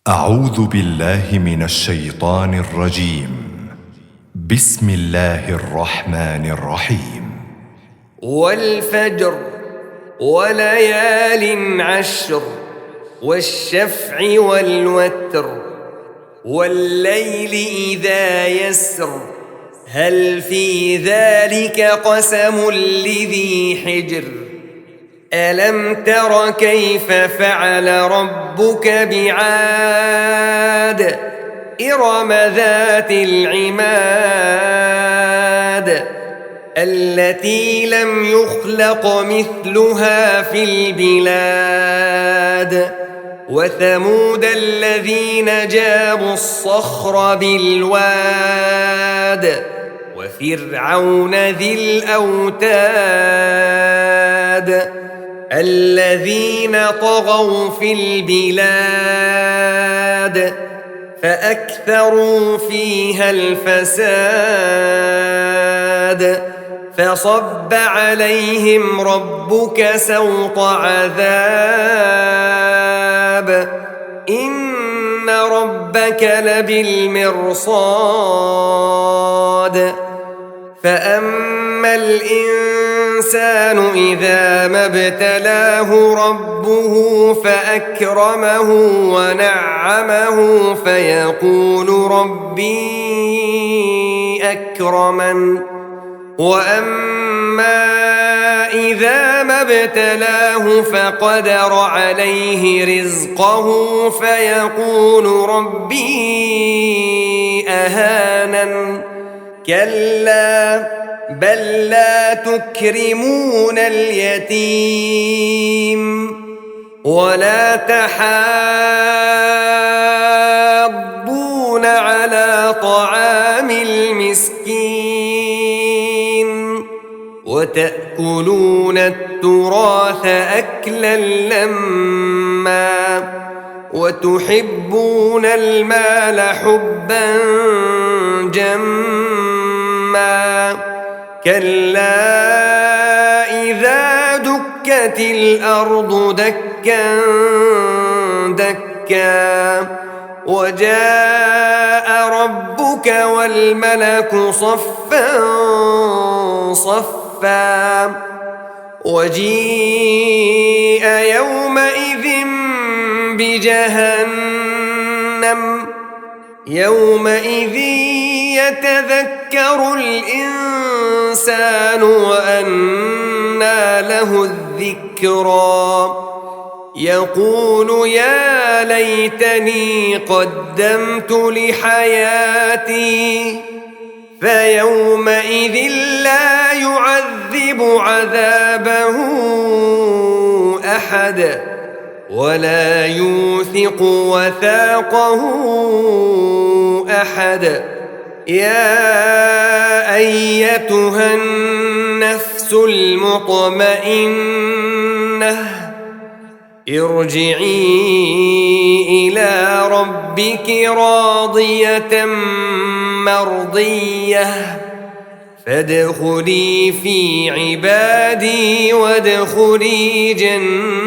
أعوذ بالله من الشيطان الرجيم. بسم الله الرحمن الرحيم. والفجر وليال عشر والشفع والوتر والليل إذا يسر هل في ذلك قسم لذي حجر ألم تر كيف فعل ربك بعاد إرم ذات العماد التي لم يخلق مثلها في البلاد وثمود الذين جابوا الصخر بالواد وفرعون ذي الأوتاد الذين طغوا في البلاد فأكثروا فيها الفساد فصب عليهم ربك سوط عذاب إن ربك لبالمرصاد فأما الإنسان إذا ما ابتلاه ربه فأكرمه ونعمه فيقول ربي أكرمن وأما إذا ما ابتلاه فقدر عليه رزقه فيقول ربي أهانن كلا بل لا تكرمون اليتيم ولا تحاضون على طعام المسكين وتأكلون التراث أكلا لما وتحبون المال حبا جما كلا إذا دكت الأرض دكا دكا وجاء ربك والملك صفا صفا وجيء يومئذ بجهنم يومئذ يتذكر الإنسان وأنى له الذكرى يقول يا ليتني قدمت لحياتي فيومئذ لا يعذب عذابه أحد ولا يوثق وثاقه أحد يا أيتها النفس المطمئنة ارجعي إلى ربك راضية مرضية فادخلي في عبادي وادخلي جنتي.